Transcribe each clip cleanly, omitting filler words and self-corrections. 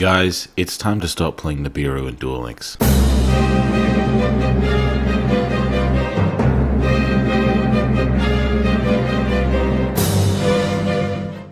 Guys, it's time to stop playing Nibiru and Duel Links.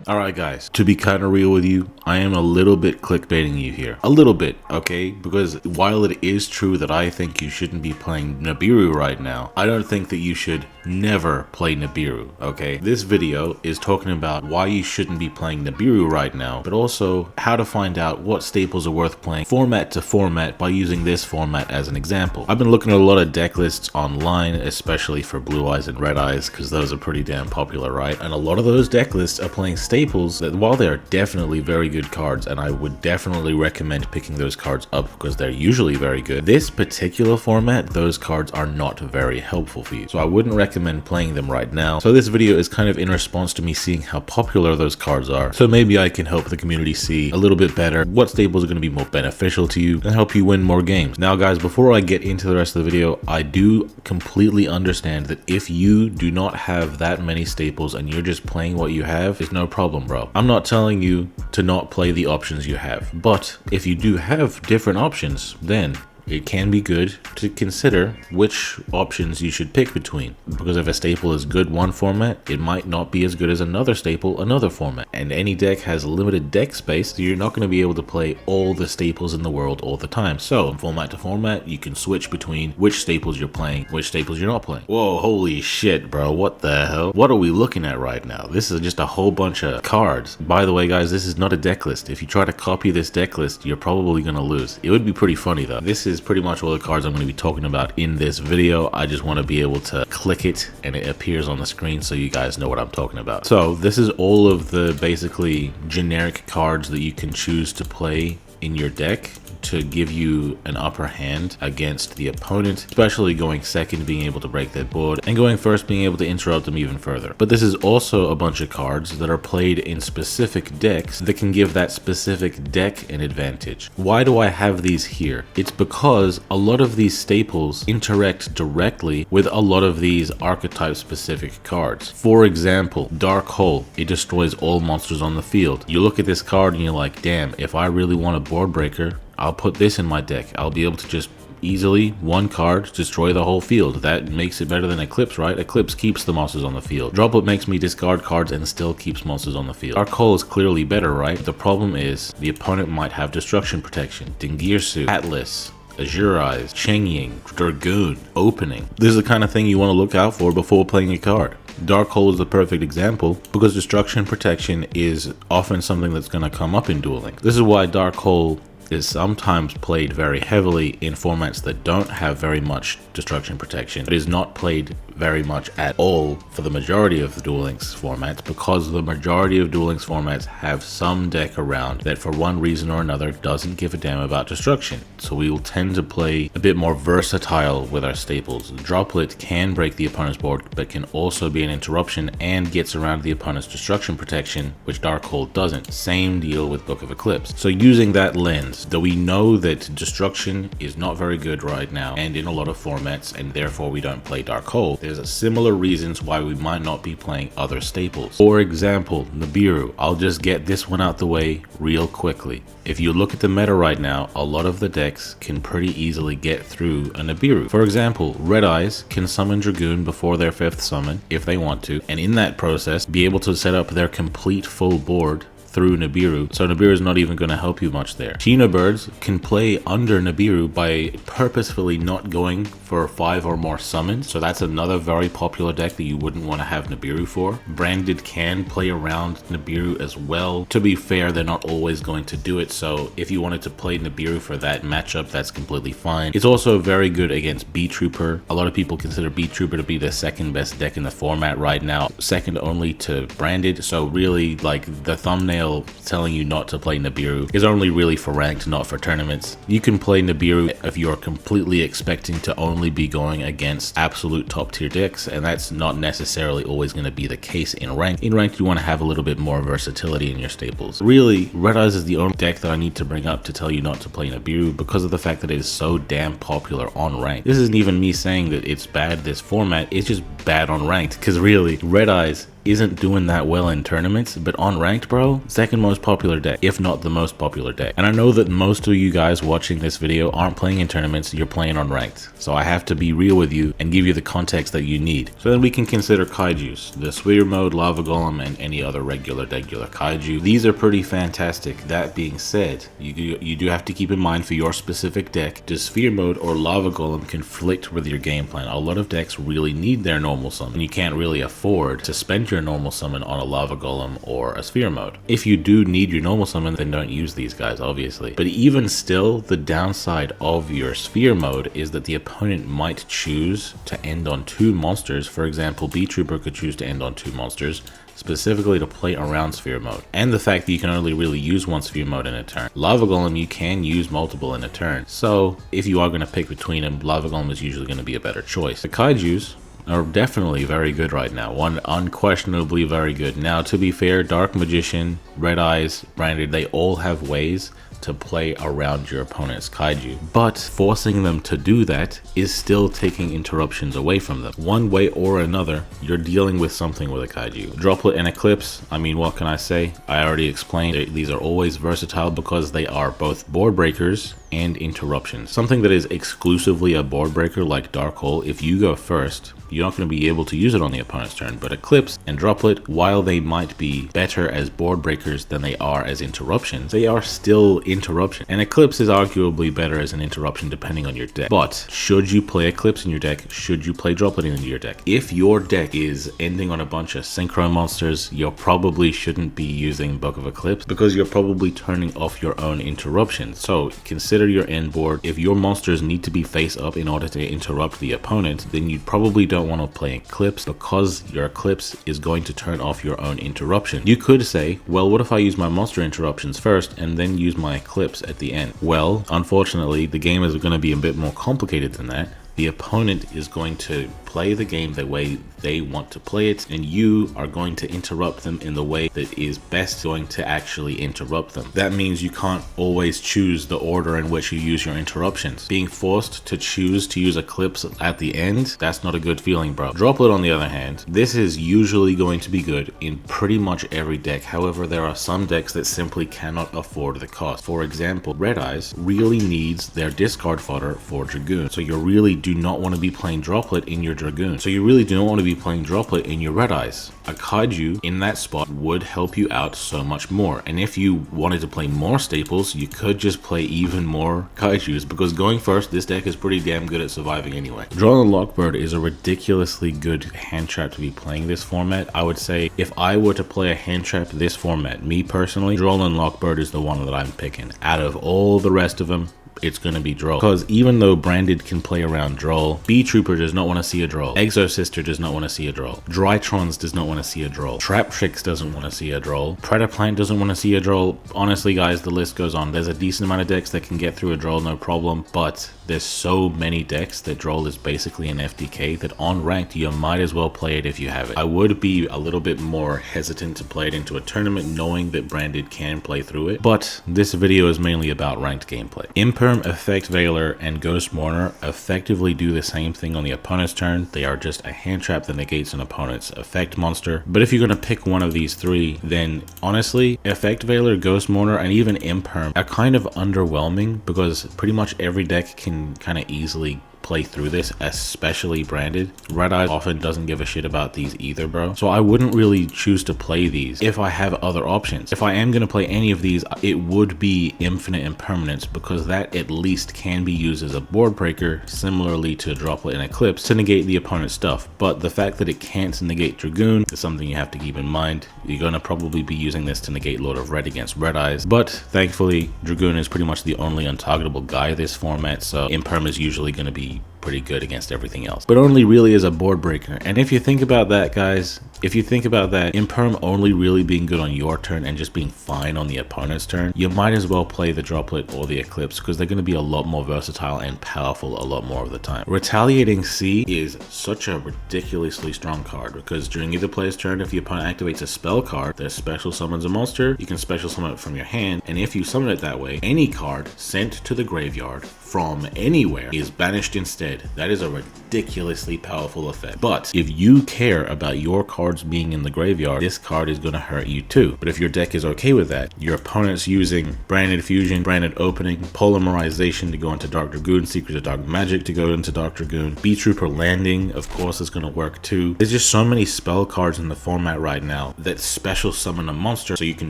Alright guys, to be kind of real with you, I am a little bit clickbaiting you here. A little bit, okay? Because while it is true that I think you shouldn't be playing Nibiru right now, I don't think that you should never play Nibiru, okay? This video is talking about why you shouldn't be playing Nibiru right now, but also how to find out what staples are worth playing format to format by using this format as an example. I've been looking at a lot of deck lists online, especially for Blue Eyes and Red Eyes, because those are pretty damn popular, right? And a lot of those deck lists are playing staples that, while they are definitely very good cards, and I would definitely recommend picking those cards up because they're usually very good, this particular format, those cards are not very helpful for you. So I wouldn't recommend playing them right now. So this video is kind of in response to me seeing how popular those cards are. So maybe I can help the community see a little bit better what staples are going to be more beneficial to you and help you win more games. Now guys, before I get into the rest of the video, I do completely understand that if you do not have that many staples and you're just playing what you have, it's no problem, bro. I'm not telling you to not play the options you have, but if you do have different options, then it can be good to consider which options you should pick between, because if a staple is good one format, it might not be as good as another staple another format, and any deck has limited deck space, so you're not going to be able to play all the staples in the world all the time. So from format to format, you can switch between which staples you're playing, which staples you're not playing. Whoa, holy shit, bro, what the hell? What are we looking at right now? This is just a whole bunch of cards. By the way guys, this is not a deck list. If you try to copy this deck list, you're probably going to lose. It would be pretty funny though. This is pretty much all the cards I'm going to be talking about in this video. I just want to be able to click it and it appears on the screen so you guys know what I'm talking about. So this is all of the basically generic cards that you can choose to play in your deck to give you an upper hand against the opponent, especially going second being able to break that board, and going first being able to interrupt them even further. But this is also a bunch of cards that are played in specific decks that can give that specific deck an advantage. Why do I have these here? It's because a lot of these staples interact directly with a lot of these archetype specific cards. For example, Dark Hole, it destroys all monsters on the field. You look at this card and you're like, damn, if I really want a board breaker, I'll put this in my deck. I'll be able to just easily, one card, destroy the whole field. That makes it better than Eclipse, right? Eclipse keeps the monsters on the field. Droplet makes me discard cards and still keeps monsters on the field. Dark Hole is clearly better, right? The problem is the opponent might have destruction protection, Dingirsu, Atlas, Azure Eyes, Chengying, Dragoon, Opening. This is the kind of thing you want to look out for before playing a card. Dark Hole is the perfect example because destruction protection is often something that's going to come up in Duel Links. This is why Dark Hole is sometimes played very heavily in formats that don't have very much destruction protection. It is not played very much at all for the majority of the Duel Links formats, because the majority of Duel Links formats have some deck around that for one reason or another doesn't give a damn about destruction. So we will tend to play a bit more versatile with our staples. Droplet can break the opponent's board, but can also be an interruption and gets around the opponent's destruction protection, which Dark Hole doesn't. Same deal with Book of Eclipse. So using that lens, though we know that destruction is not very good right now and in a lot of formats, and therefore we don't play Dark Hole, there's a similar reasons why we might not be playing other staples. For example, Nibiru. I'll just get this one out the way real quickly. If you look at the meta right now, a lot of the decks can pretty easily get through a Nibiru. For example, Red Eyes can summon Dragoon before their 5th summon if they want to, and in that process be able to set up their complete full board through Nibiru, so Nibiru is not even going to help you much there. Cheetah Birds can play under Nibiru by purposefully not going for 5 or more summons, so that's another very popular deck that you wouldn't want to have Nibiru for. Branded can play around Nibiru as well. To be fair, they're not always going to do it, so if you wanted to play Nibiru for that matchup, that's completely fine. It's also very good against Beat Trooper. A lot of people consider Beat Trooper to be the second best deck in the format right now, second only to Branded, so really, like, the thumbnail telling you not to play Nibiru is only really for ranked, not for tournaments. You can play Nibiru if you're completely expecting to only be going against absolute top tier decks, and that's not necessarily always going to be the case in ranked. In ranked, you want to have a little bit more versatility in your staples. Really, Red Eyes is the only deck that I need to bring up to tell you not to play Nibiru because of the fact that it is so damn popular on ranked. This isn't even me saying that it's bad this format, it's just bad on ranked, because really, Red Eyes isn't doing that well in tournaments, but on ranked, bro, second most popular deck, if not the most popular deck. And I know that most of you guys watching this video aren't playing in tournaments, you're playing on ranked. So I have to be real with you and give you the context that you need. So then we can consider kaijus, the sphere mode, lava golem, and any other regular kaiju. These are pretty fantastic. That being said, you do have to keep in mind for your specific deck, does sphere mode or lava golem conflict with your game plan? A lot of decks really need their normal summon, and you can't really afford to spend your normal summon on a lava golem or a sphere mode. If you do need your normal summon, then don't use these guys, obviously. But even still, the downside of your sphere mode is that the opponent might choose to end on 2 monsters. For example, B Trooper could choose to end on 2 monsters, specifically to play around sphere mode, and the fact that you can only really use 1 sphere mode in a turn. Lava golem, you can use multiple in a turn, so if you are going to pick between them, lava golem is usually going to be a better choice. The kaijus are definitely very good right now. One unquestionably very good. Now, to be fair, Dark Magician, Red Eyes, Branded, they all have ways to play around your opponent's kaiju, but forcing them to do that is still taking interruptions away from them. One way or another, you're dealing with something with a kaiju. Droplet and Eclipse, I mean, what can I say? I already explained, these are always versatile because they are both board breakers and interruptions. Something that is exclusively a board breaker like Dark Hole, if you go first, you're not going to be able to use it on the opponent's turn. But Eclipse and Droplet, while they might be better as board breakers than they are as interruptions, they are still interruption. And Eclipse is arguably better as an interruption depending on your deck. But should you play Eclipse in your deck? Should you play Droplet in your deck? If your deck is ending on a bunch of synchro monsters, you probably shouldn't be using Book of Eclipse because you're probably turning off your own interruptions. So consider your end board. If your monsters need to be face up in order to interrupt the opponent, then you probably don't want to play Eclipse because your Eclipse is going to turn off your own interruption. You could say, well, what if I use my monster interruptions first and then use my Eclipse at the end? Well, unfortunately, the game is going to be a bit more complicated than that. The opponent is going to play the game the way they want to play it, and you are going to interrupt them in the way that is best going to actually interrupt them. That means you can't always choose the order in which you use your interruptions. Being forced to choose to use Eclipse at the end, that's not a good feeling, bro. Droplet, on the other hand, this is usually going to be good in pretty much every deck. However, there are some decks that simply cannot afford the cost. For example, Red Eyes really needs their discard fodder for Dragoon, so you really do not want to be playing Droplet in your Dragoon. So you really do not want to be playing Droplet in your Red Eyes. A kaiju in that spot would help you out so much more. And if you wanted to play more staples, you could just play even more kaijus, because going first, this deck is pretty damn good at surviving anyway. Droll and Lockbird is a ridiculously good hand trap to be playing this format. I would say if I were to play a hand trap this format, me personally, Droll and Lockbird is the one that I'm picking. Out of all the rest of them, it's going to be Droll. Because even though Branded can play around Droll, B Trooper does not want to see a Droll. Exo Sister does not want to see a Droll. Drytrons does not want to see a Droll. Traptrix doesn't want to see a Droll. Predaplant doesn't want to see a Droll. Honestly, guys, the list goes on. There's a decent amount of decks that can get through a Droll, no problem, but there's so many decks that Droll is basically an FDK that on ranked, you might as well play it if you have it. I would be a little bit more hesitant to play it into a tournament knowing that Branded can play through it, but this video is mainly about ranked gameplay. Imperm, Effect Veiler, and Ghost Mourner effectively do the same thing on the opponent's turn. They are just a hand trap that negates an opponent's effect monster. But if you're going to pick one of these three, then honestly, Effect Veiler, Ghost Mourner, and even Imperm are kind of underwhelming because pretty much every deck can kind of easily play through this, especially Branded. Red Eye often doesn't give a shit about these either, bro. So I wouldn't really choose to play these if I have other options. If I am going to play any of these, it would be Infinite Impermanence, because that at least can be used as a board breaker, similarly to Droplet and Eclipse, to negate the opponent's stuff. But the fact that it can't negate Dragoon is something you have to keep in mind. You're going to probably be using this to negate Lord of Red against Red Eyes, but thankfully Dragoon is pretty much the only untargetable guy this format, so Imperm is usually going to be pretty good against everything else, but only really as a board breaker. And if you think about that, guys, if you think about that, Imperm only really being good on your turn and just being fine on the opponent's turn, you might as well play the Droplet or the Eclipse, because they're going to be a lot more versatile and powerful a lot more of the time. Retaliating Sea is such a ridiculously strong card, because during either player's turn, if the opponent activates a spell card that special summons a monster, you can special summon it from your hand, and if you summon it that way, any card sent to the graveyard from anywhere is banished instead instead. That is a ridiculously powerful effect. But if you care about your cards being in the graveyard, this card is going to hurt you too. But if your deck is okay with that, your opponent's using Branded Fusion, Branded Opening, Polymerization to go into Dark Dragoon, Secret of Dark Magic to go into Dark Dragoon, B-Trooper Landing, of course, is going to work too. There's just so many spell cards in the format right now that special summon a monster so you can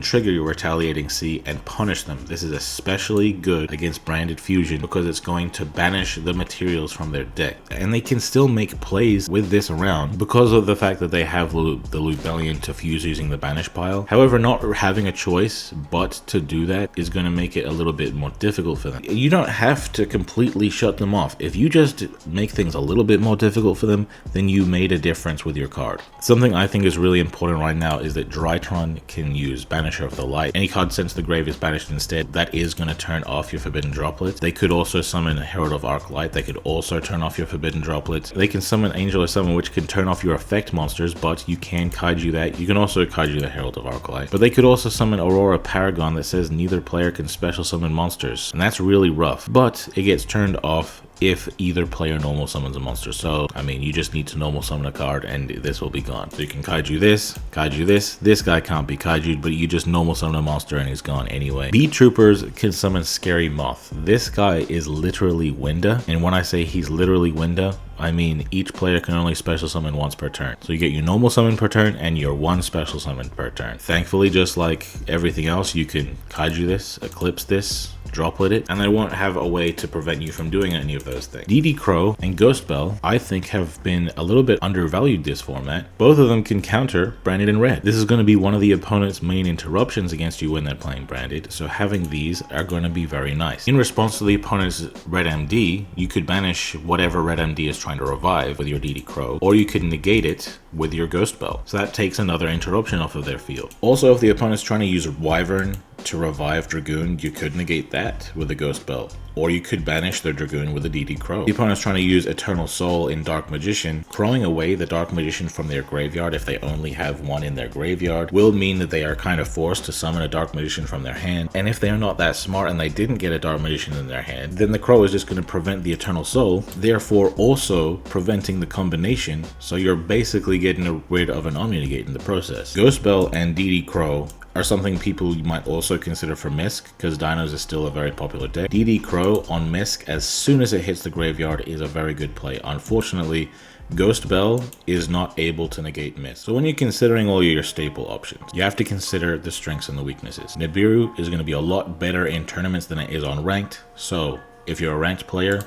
trigger your Retaliating Sea and punish them. This is especially good against Branded Fusion because it's going to banish the materials from their deck. And they can still make plays with this around because of the fact that they have the Lubellion to fuse using the banish pile. However, not having a choice but to do that is going to make it a little bit more difficult for them. You don't have to completely shut them off. If you just make things a little bit more difficult for them, then you made a difference with your card. Something I think is really important right now is that Drytron can use Banisher of the Light. Any card sent to the grave is banished instead. That is going to turn off your Forbidden Droplets. They could also summon Herald of Arc Light. They could also turn off your Forbidden Droplets. They can summon Angel of Summon, which can turn off your effect monsters, but you can kaiju that. You can also kaiju the Herald of Arc Light. But they could also summon Aurora Paragon that says neither player can special summon monsters. And that's really rough, but it gets turned off if either player normal summons a monster. So, I mean, you just need to normal summon a card and this will be gone. So you can kaiju this, kaiju this. This guy can't be kaiju'd, but you just normal summon a monster and he's gone anyway. B-Troopers can summon Scary Moth. This guy is literally Winda. And when I say he's literally Winda, I mean each player can only special summon once per turn. So you get your normal summon per turn and your one special summon per turn. Thankfully, just like everything else, you can kaiju this, eclipse this, droplet it, and they won't have a way to prevent you from doing any of those things. DD Crow and Ghost Bell, I think, have been a little bit undervalued this format. Both of them can counter Branded in red. This is going to be one of the opponent's main interruptions against you when they're playing Branded, so having these are going to be very nice. In response to the opponent's Red MD, you could banish whatever Red MD is trying to revive with your DD Crow, or you could negate it with your Ghost Bell. So that takes another interruption off of their field. Also, if the opponent's trying to use Wyvern to revive Dragoon, you could negate that with a Ghost Bell, or you could banish their Dragoon with a DD Crow. The opponent's trying to use Eternal Soul in Dark Magician. Crowing away the Dark Magician from their graveyard if they only have one in their graveyard will mean that they are kind of forced to summon a Dark Magician from their hand, and if they're not that smart and they didn't get a Dark Magician in their hand, then the Crow is just going to prevent the Eternal Soul, therefore also preventing the combination, so you're basically getting rid of an Omni-Negate in the process. Ghost Bell and DD Crow are something people might also consider for Misk, because Dinos is still a very popular deck. DD Crow on Misk, as soon as it hits the graveyard, is a very good play. Unfortunately, Ghost Bell is not able to negate Misk. So when you're considering all your staple options, you have to consider the strengths and the weaknesses. Nibiru is going to be a lot better in tournaments than it is on ranked, so if you're a ranked player,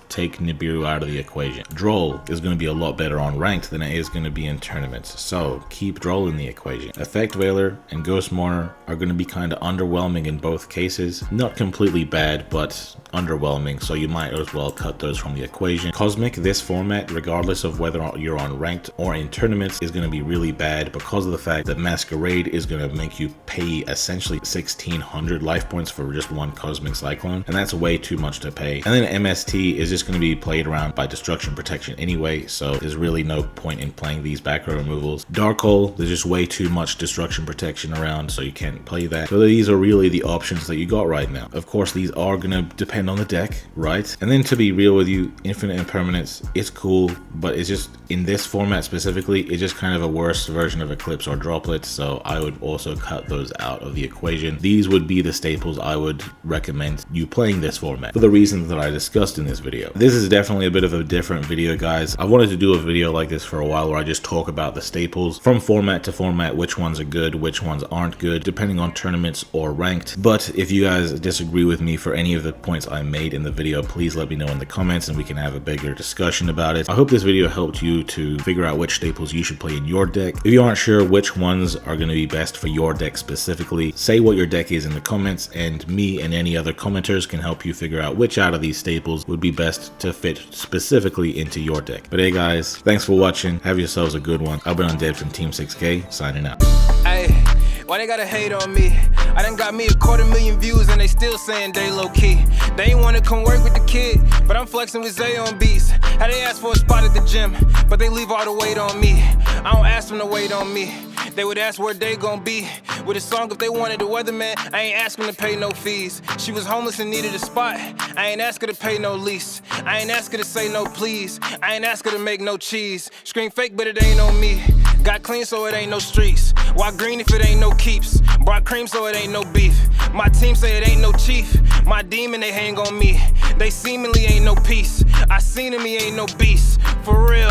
take Nibiru out of the equation. Droll is going to be a lot better on ranked than it is going to be in tournaments, so keep Droll in the equation. Effect Veiler and Ghost Mourner are going to be kind of underwhelming in both cases. Not completely bad, but underwhelming, so you might as well cut those from the equation. Cosmic, this format, regardless of whether you're on ranked or in tournaments, is going to be really bad because of the fact that Masquerade is going to make you pay essentially 1,600 life points for just one Cosmic Cyclone, and that's way too much to pay. And then MST is just going to be played around by Destruction Protection anyway, so there's really no point in playing these back row removals. Dark Hole, there's just way too much Destruction Protection around, so you can't play that. So these are really the options that you got right now. Of course, these are going to depend on the deck, right? And then to be real with you, Infinite Impermanence is cool, but it's just, in this format specifically, it's just kind of a worse version of Eclipse or Droplet, so I would also cut those out of the equation. These would be the staples I would recommend you playing this format, for the reasons that I discussed in this video. This is definitely a bit of a different video, guys. I wanted to do a video like this for a while where I just talk about the staples from format to format, which ones are good, which ones aren't good, depending on tournaments or ranked. But if you guys disagree with me for any of the points I made in the video, please let me know in the comments and we can have a bigger discussion about it. I hope this video helped you to figure out which staples you should play in your deck. If you aren't sure which ones are going to be best for your deck specifically, say what your deck is in the comments, and me and any other commenters can help you figure out which out of these staples would be best to fit specifically into your deck. But hey guys, thanks for watching. Have yourselves a good one. I've been Undead from Team 6K, signing out. Hey, why they gotta hate on me? I done got me 250,000 views and they still saying they low key. They ain't wanna come work with the kid, but I'm flexing with Zay on beats. How they ask for a spot at the gym, but they leave all the weight on me. I don't ask them to wait on me. They would ask where they gon' be with a song if they wanted the Weatherman. I ain't ask them to pay no fees. She was homeless and needed a spot. I ain't ask her to pay no lease. I ain't ask her to say no please. I ain't ask her to make no cheese. Scream fake, but it ain't on me. Got clean, so it ain't no streets. Why green if it ain't no keeps? Brought cream, so it ain't no beef. My team say it ain't no chief. My demon, they hang on me. They seemingly ain't no peace. I seen him, he ain't no beast. For real.